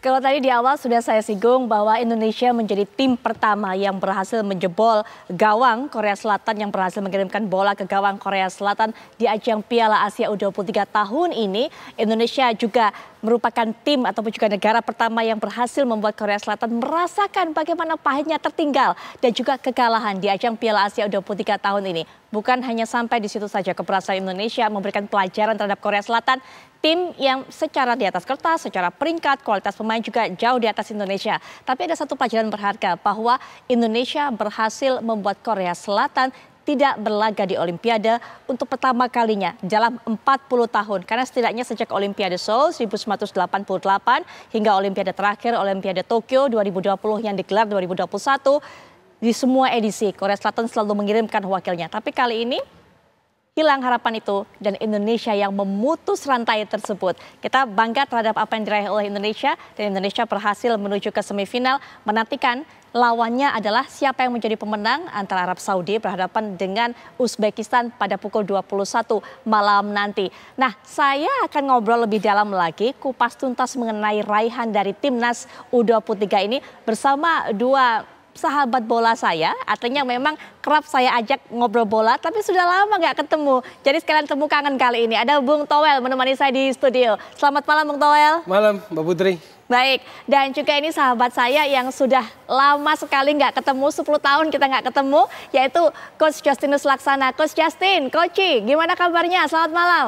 Kalau tadi di awal sudah saya singgung bahwa Indonesia menjadi tim pertama yang berhasil menjebol gawang Korea Selatan, yang berhasil mengirimkan bola ke gawang Korea Selatan di ajang Piala Asia U23 tahun ini. Indonesia juga merupakan tim ataupun juga negara pertama yang berhasil membuat Korea Selatan merasakan bagaimana pahitnya tertinggal dan juga kekalahan di ajang Piala Asia U23 tahun ini. Bukan hanya sampai di situ saja, keberhasilan Indonesia memberikan pelajaran terhadap Korea Selatan, tim yang secara di atas kertas, secara peringkat, kualitas pemain juga jauh di atas Indonesia. Tapi ada satu pelajaran berharga bahwa Indonesia berhasil membuat Korea Selatan tidak berlaga di Olimpiade untuk pertama kalinya dalam 40 tahun. Karena setidaknya sejak Olimpiade Seoul 1988 hingga Olimpiade terakhir, Olimpiade Tokyo 2020 yang digelar 2021, di semua edisi Korea Selatan selalu mengirimkan wakilnya. Tapi kali ini hilang harapan itu dan Indonesia yang memutus rantai tersebut. Kita bangga terhadap apa yang diraih oleh Indonesia dan Indonesia berhasil menuju ke semifinal. Menantikan lawannya adalah siapa yang menjadi pemenang antara Arab Saudi berhadapan dengan Uzbekistan pada pukul 21 malam nanti. Nah, saya akan ngobrol lebih dalam lagi, kupas tuntas mengenai raihan dari Timnas U23 ini bersama dua sahabat bola saya, artinya memang kerap saya ajak ngobrol bola, tapi sudah lama nggak ketemu. Jadi sekalian temu kangen kali ini. Ada Bung Toel menemani saya di studio. Selamat malam Bung Toel. Malam Mbak Putri. Baik, dan juga ini sahabat saya yang sudah lama sekali nggak ketemu, 10 tahun kita nggak ketemu, yaitu Coach Justinus Laksana. Coach Justin, Coach, gimana kabarnya? Selamat malam.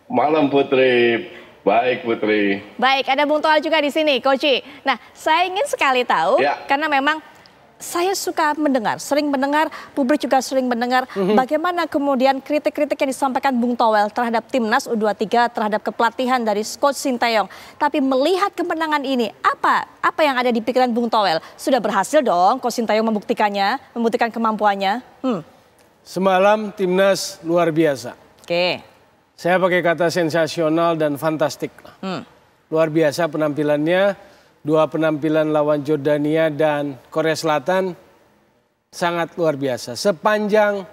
Malam Putri. Baik Putri. Baik, ada Bung Toel juga di sini, Coach. Nah, saya ingin sekali tahu, karena memang saya suka mendengar, sering mendengar, publik juga sering mendengar bagaimana kemudian kritik-kritik yang disampaikan Bung Toel terhadap Timnas U23, terhadap kepelatihan dari Coach Sinteyong. Tapi melihat kemenangan ini, apa yang ada di pikiran Bung Toel? Sudah berhasil dong Coach Sinteyong membuktikannya, membuktikan kemampuannya. Semalam Timnas luar biasa. Oke. Saya pakai kata sensasional dan fantastik. Luar biasa penampilannya. Dua penampilan lawan Jordania dan Korea Selatan sangat luar biasa. Sepanjang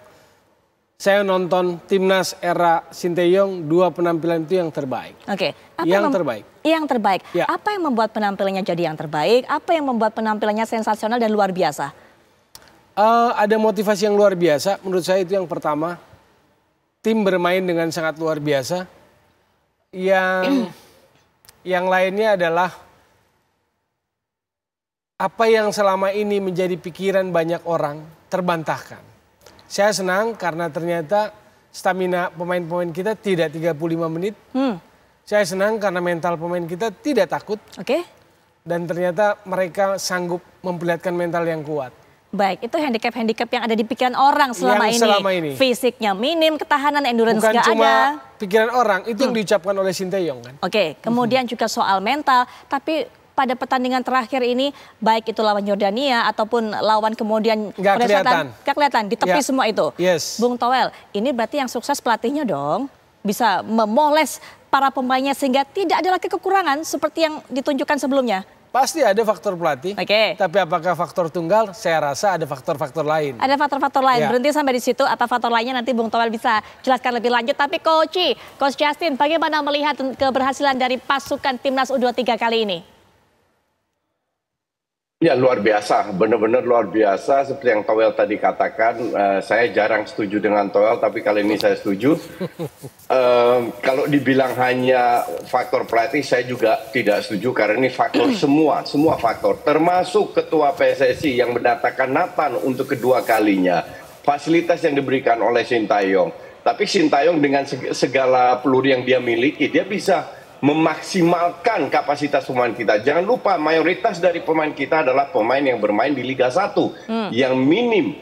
saya nonton Timnas era Sinteyong, dua penampilan itu yang terbaik. Oke. Terbaik. Yang terbaik. Ya. Apa yang membuat penampilannya jadi yang terbaik? Apa yang membuat penampilannya sensasional dan luar biasa? Ada motivasi yang luar biasa. Menurut saya itu yang pertama. Tim bermain dengan sangat luar biasa. Yang lainnya adalah apa yang selama ini menjadi pikiran banyak orang terbantahkan. Saya senang karena ternyata stamina pemain-pemain kita tidak 35 menit. Saya senang karena mental pemain kita tidak takut. Oke. Dan ternyata mereka sanggup memperlihatkan mental yang kuat. Baik, itu handicap yang ada di pikiran orang selama ini. Fisiknya minim, ketahanan, endurance nggak ada. Bukan cuma pikiran orang, itu yang diucapkan oleh Sinteyong kan. Oke, kemudian juga soal mental, tapi pada pertandingan terakhir ini, baik itu lawan Jordania ataupun lawan kemudian nggak kelihatan di tepi semua itu. Yes. Bung Toel, ini berarti yang sukses pelatihnya dong, bisa memoles para pemainnya sehingga tidak ada lagi kekurangan seperti yang ditunjukkan sebelumnya. Pasti ada faktor pelatih, tapi apakah faktor tunggal? Saya rasa ada faktor-faktor lain. Ada faktor-faktor lain, berhenti sampai di situ. Apa faktor lainnya nanti Bung Toel bisa jelaskan lebih lanjut. Tapi Coach Justin, bagaimana melihat keberhasilan dari pasukan Timnas U23 kali ini? Ya luar biasa, benar-benar luar biasa. Seperti yang Toel tadi katakan, saya jarang setuju dengan Toel, tapi kali ini saya setuju. Kalau dibilang hanya faktor pelatih, saya juga tidak setuju karena ini faktor semua faktor. Termasuk Ketua PSSI yang mendatangkan Nathan untuk kedua kalinya. Fasilitas yang diberikan oleh Sinteyong. Tapi Sinteyong dengan segala peluru yang dia miliki, dia bisa memaksimalkan kapasitas pemain kita. Jangan lupa mayoritas dari pemain kita adalah pemain yang bermain di Liga 1 yang minim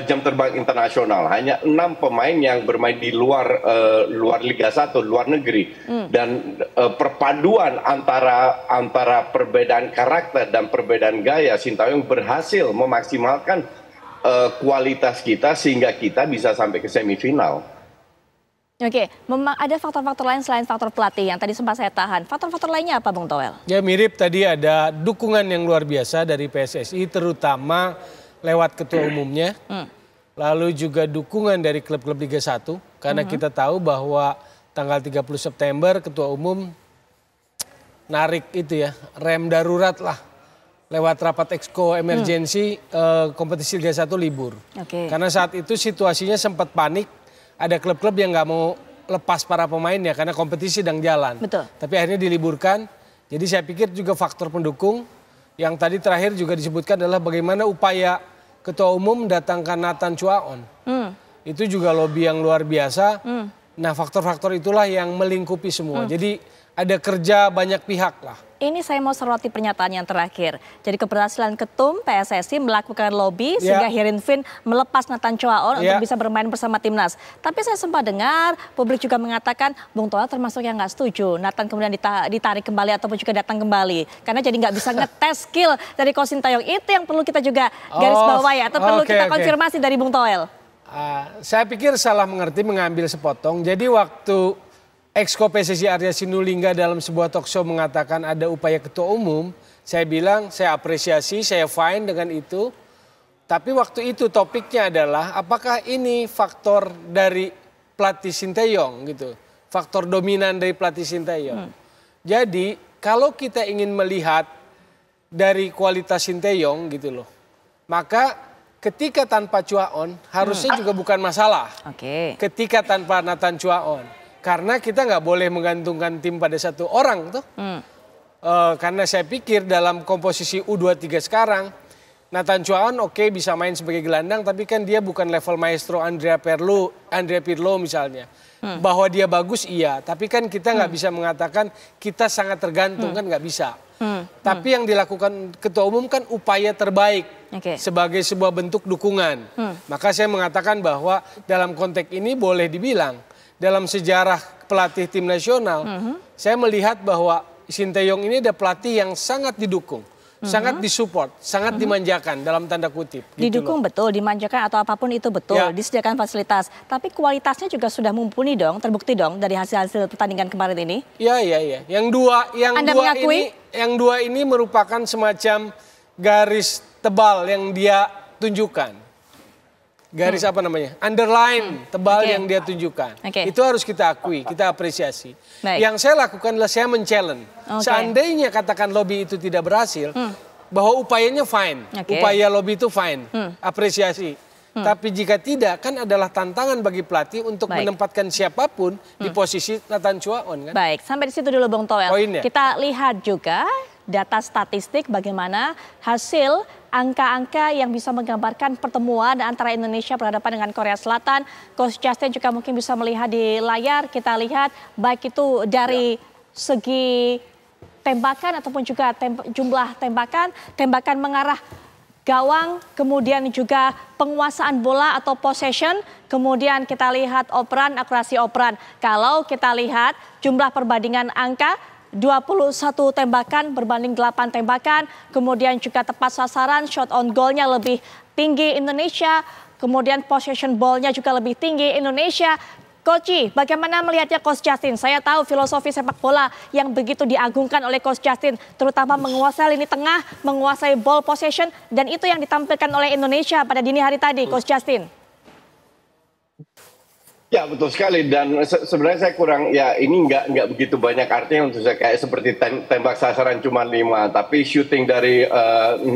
jam terbang internasional. Hanya 6 pemain yang bermain di luar Liga 1, luar negeri. Dan perpaduan antara perbedaan karakter dan perbedaan gaya, Sinteyong berhasil memaksimalkan kualitas kita sehingga kita bisa sampai ke semifinal. Oke, memang ada faktor-faktor lain selain faktor pelatih yang tadi sempat saya tahan. Faktor-faktor lainnya apa Bung Toel? Ya mirip, tadi ada dukungan yang luar biasa dari PSSI terutama lewat ketua umumnya. Lalu juga dukungan dari klub-klub Liga 1 karena kita tahu bahwa tanggal 30 September ketua umum narik itu ya, rem darurat lah. Lewat rapat exco emergency kompetisi Liga 1 libur. Karena saat itu situasinya sempat panik, ada klub-klub yang nggak mau lepas para pemainnya karena kompetisi sedang jalan. Betul. Tapi akhirnya diliburkan. Jadi saya pikir juga faktor pendukung yang tadi terakhir juga disebutkan adalah bagaimana upaya Ketua Umum mendatangkan Nathan Chuaon. Itu juga lobby yang luar biasa. Nah faktor-faktor itulah yang melingkupi semua. Jadi ada kerja banyak pihak lah. Ini saya mau soroti pernyataan yang terakhir. Jadi keberhasilan Ketum PSSI melakukan lobby sehingga Hirinfin melepas Nathan Chuaon untuk bisa bermain bersama timnas. Tapi saya sempat dengar publik juga mengatakan Bung Toel termasuk yang nggak setuju. Nathan kemudian ditarik kembali ataupun juga datang kembali. Karena jadi nggak bisa ngetes skill dari Coach Sintayong. Itu yang perlu kita juga garis bawahi atau perlu kita konfirmasi dari Bung Toel. Saya pikir salah mengerti mengambil sepotong. Jadi waktu Exco PSSI Arya Sinulinga dalam sebuah talkshow mengatakan ada upaya ketua umum, saya bilang saya apresiasi, saya fine dengan itu. Tapi waktu itu topiknya adalah apakah ini faktor dari pelatih Sintayong gitu, faktor dominan dari pelatih Sintayong. Jadi kalau kita ingin melihat dari kualitas Sintayong gitu loh, maka ketika tanpa Chuaon harusnya juga bukan masalah. Ketika tanpa Nathan Chuaon. Karena kita nggak boleh menggantungkan tim pada satu orang tuh. Karena saya pikir dalam komposisi U23 sekarang, Nathan Chuaon bisa main sebagai gelandang, tapi kan dia bukan level maestro Andrea Pirlo misalnya. Bahwa dia bagus iya, tapi kan kita nggak bisa mengatakan kita sangat tergantung, kan nggak bisa. Tapi yang dilakukan ketua umum kan upaya terbaik sebagai sebuah bentuk dukungan. Maka saya mengatakan bahwa dalam konteks ini boleh dibilang, dalam sejarah pelatih tim nasional, saya melihat bahwa Sintayong ini ada pelatih yang sangat didukung, sangat disupport, sangat dimanjakan dalam tanda kutip. Didukung gitu betul, dimanjakan atau apapun itu betul, disediakan fasilitas. Tapi kualitasnya juga sudah mumpuni dong, terbukti dong dari hasil-hasil pertandingan kemarin ini. Iya. Yang dua ini merupakan semacam garis tebal yang dia tunjukkan. Garis apa namanya? Underline tebal yang dia tunjukkan. Itu harus kita akui, kita apresiasi. Yang saya lakukan adalah saya men-challenge. Seandainya katakan lobby itu tidak berhasil, bahwa upayanya fine. Upaya lobby itu fine, apresiasi. Tapi jika tidak, kan adalah tantangan bagi pelatih untuk menempatkan siapapun di posisi Nathan Chuaon. Kan? Baik, sampai di situ dulu Bung Toel. Kita lihat juga data statistik bagaimana hasil angka-angka yang bisa menggambarkan pertemuan antara Indonesia berhadapan dengan Korea Selatan. Coach Justin juga mungkin bisa melihat di layar. Kita lihat baik itu dari segi tembakan ataupun juga jumlah tembakan mengarah gawang, kemudian juga penguasaan bola atau possession, kemudian kita lihat operan, akurasi operan. Kalau kita lihat jumlah perbandingan angka, 21 tembakan berbanding 8 tembakan, kemudian juga tepat sasaran, shot on goal-nya lebih tinggi Indonesia, kemudian possession ball-nya juga lebih tinggi Indonesia. Coach, bagaimana melihatnya Coach Justin? Saya tahu filosofi sepak bola yang begitu diagungkan oleh Coach Justin, terutama menguasai lini tengah, menguasai ball possession, dan itu yang ditampilkan oleh Indonesia pada dini hari tadi, Coach Justin. Ya betul sekali, dan sebenarnya saya kurang, ya ini nggak begitu banyak artinya untuk saya, kayak seperti tembak sasaran cuma 5, tapi shooting dari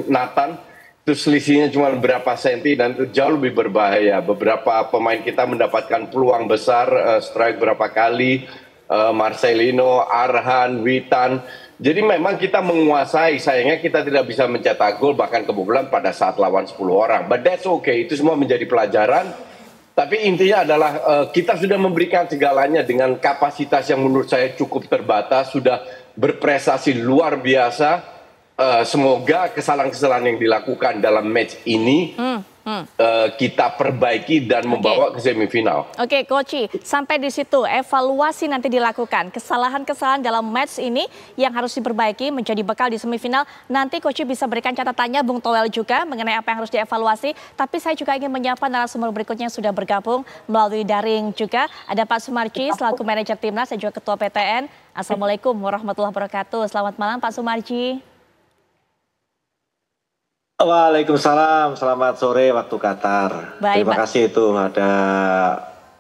Nathan itu selisihnya cuma berapa senti dan itu jauh lebih berbahaya. Beberapa pemain kita mendapatkan peluang besar, strike berapa kali, Marcelino, Arhan, Witan. Jadi memang kita menguasai, sayangnya kita tidak bisa mencetak gol bahkan kebobolan pada saat lawan 10 orang. But that's okay, itu semua menjadi pelajaran. Tapi intinya adalah kita sudah memberikan segalanya dengan kapasitas yang menurut saya cukup terbatas, sudah berprestasi luar biasa. Semoga kesalahan-kesalahan yang dilakukan dalam match ini kita perbaiki dan membawa ke semifinal. Oke, Coach, sampai di situ evaluasi nanti dilakukan. Kesalahan-kesalahan dalam match ini yang harus diperbaiki menjadi bekal di semifinal. Nanti Coach bisa berikan catatannya, Bung Toel juga mengenai apa yang harus dievaluasi. Tapi saya juga ingin menyapa narasumber berikutnya yang sudah bergabung melalui daring juga. Ada Pak Sumarji selaku manajer timnas dan juga ketua PTN. Assalamualaikum warahmatullahi wabarakatuh. Selamat malam Pak Sumarji. Waalaikumsalam, selamat sore waktu Qatar. Terima kasih itu ada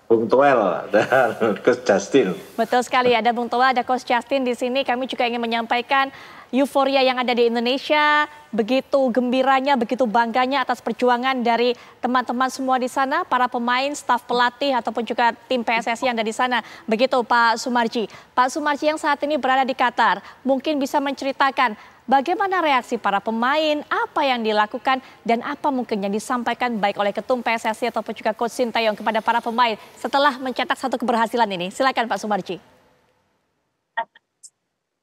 Bung Toel dan Coach Justin. Betul sekali, ada Bung Toel, ada Coach Justin di sini. Kami juga ingin menyampaikan euforia yang ada di Indonesia, begitu gembiranya, begitu bangganya atas perjuangan dari teman-teman semua di sana, para pemain, staf pelatih, ataupun juga tim PSSI yang ada di sana. Begitu Pak Sumarji. Pak Sumarji yang saat ini berada di Qatar, mungkin bisa menceritakan bagaimana reaksi para pemain, apa yang dilakukan, dan apa mungkin yang disampaikan baik oleh Ketum PSSI ataupun juga Coach Sintayong kepada para pemain setelah mencetak satu keberhasilan ini. Silakan Pak Sumarji.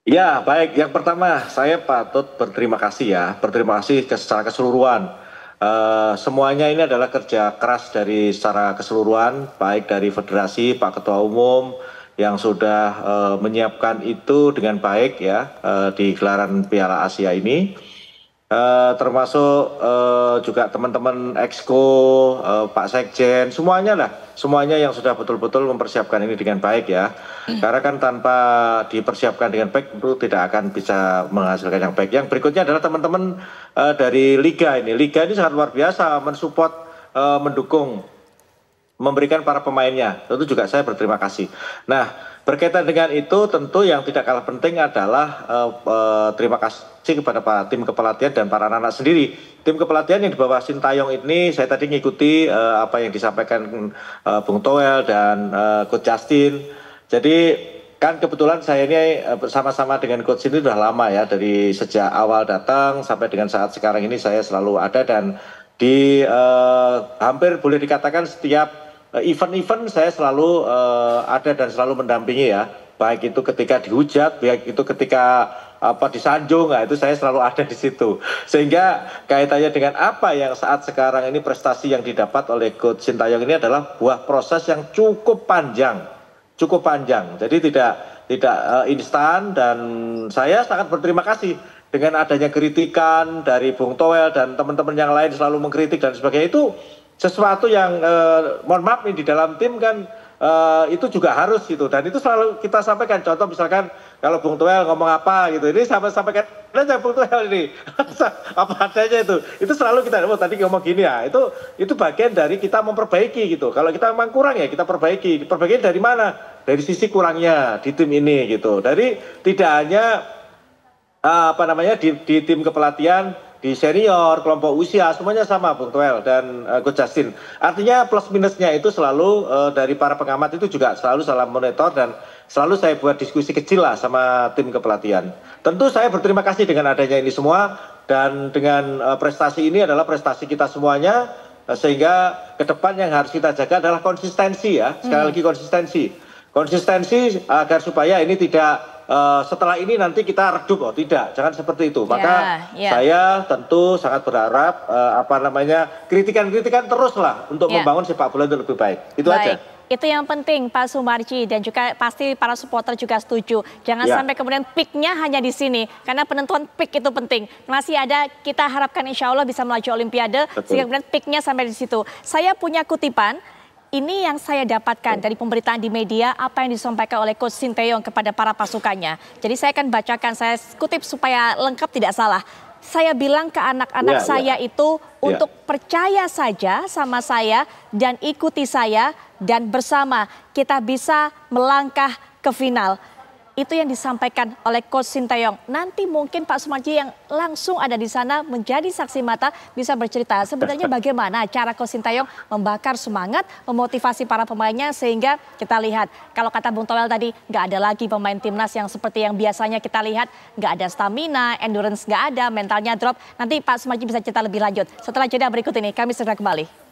Ya, baik. Yang pertama, saya patut berterima kasih ya. Berterima kasih secara keseluruhan. Semuanya ini adalah kerja keras dari secara keseluruhan, baik dari federasi, Pak Ketua Umum, yang sudah menyiapkan itu dengan baik ya di gelaran Piala Asia ini. Termasuk juga teman-teman Exco, Pak Sekjen, semuanya yang sudah betul-betul mempersiapkan ini dengan baik ya. Karena kan tanpa dipersiapkan dengan baik itu tidak akan bisa menghasilkan yang baik. Yang berikutnya adalah teman-teman dari Liga ini. Liga ini sangat luar biasa mensupport, mendukung, memberikan para pemainnya. Tentu juga saya berterima kasih. Nah, berkaitan dengan itu tentu yang tidak kalah penting adalah terima kasih kepada tim kepelatihan dan para anak-anak sendiri. Tim kepelatihan yang di bawah Sintayong ini saya tadi mengikuti apa yang disampaikan Bung Toel dan Coach Justin. Jadi kan kebetulan saya ini bersama-sama dengan Coach ini sudah lama ya, dari sejak awal datang sampai dengan saat sekarang ini saya selalu ada, dan di hampir boleh dikatakan setiap event-event saya selalu ada dan selalu mendampingi ya, baik itu ketika dihujat, baik itu ketika disanjung, nah itu saya selalu ada di situ. Sehingga kaitannya dengan apa yang saat sekarang ini prestasi yang didapat oleh Coach Sintayong ini adalah buah proses yang cukup panjang. Jadi tidak instan, dan saya sangat berterima kasih dengan adanya kritikan dari Bung Toel dan teman-teman yang lain selalu mengkritik dan sebagainya. Itu sesuatu yang mohon maaf nih di dalam tim kan itu juga harus gitu, dan itu selalu kita sampaikan. Contoh misalkan kalau Bung Toel ngomong apa gitu, ini sampaikan aja Bung Toel ini apa adanya, itu selalu kita tadi ngomong gini ya, itu bagian dari kita memperbaiki gitu. Kalau kita memang kurang ya kita perbaiki dari mana, dari sisi kurangnya di tim ini gitu. Dari tidak hanya di tim kepelatihan, di senior, kelompok usia, semuanya sama Bung Toel dan Coach Justin. Artinya plus minusnya itu selalu dari para pengamat itu juga selalu salah monitor, dan selalu saya buat diskusi kecil lah sama tim kepelatihan. Tentu saya berterima kasih dengan adanya ini semua, dan dengan prestasi ini adalah prestasi kita semuanya, sehingga ke depan yang harus kita jaga adalah konsistensi ya. Sekali lagi konsistensi agar supaya ini tidak setelah ini nanti kita redup, tidak, jangan seperti itu. Maka saya tentu sangat berharap kritikan-kritikan teruslah untuk membangun sepak bola itu lebih baik. Itu aja. Itu yang penting Pak Sumarji, dan juga pasti para supporter juga setuju. Jangan sampai kemudian peaknya hanya di sini, karena penentuan peak itu penting. Masih ada, kita harapkan insya Allah bisa melaju Olimpiade, sehingga kemudian peaknya sampai di situ. Saya punya kutipan. Ini yang saya dapatkan dari pemberitaan di media, apa yang disampaikan oleh Coach Sintayong kepada para pasukannya. Jadi saya akan bacakan, saya kutip supaya lengkap tidak salah. Saya bilang ke anak-anak saya itu untuk percaya saja sama saya dan ikuti saya, dan bersama kita bisa melangkah ke final. Itu yang disampaikan oleh Coach Sintayong. Nanti mungkin Pak Sumarji yang langsung ada di sana menjadi saksi mata bisa bercerita sebenarnya bagaimana cara Coach Sintayong membakar semangat, memotivasi para pemainnya, sehingga kita lihat kalau kata Bung Toel tadi, nggak ada lagi pemain timnas yang seperti yang biasanya kita lihat, nggak ada stamina, endurance nggak ada, mentalnya drop. Nanti Pak Sumarji bisa cerita lebih lanjut. Setelah jeda berikut ini kami segera kembali.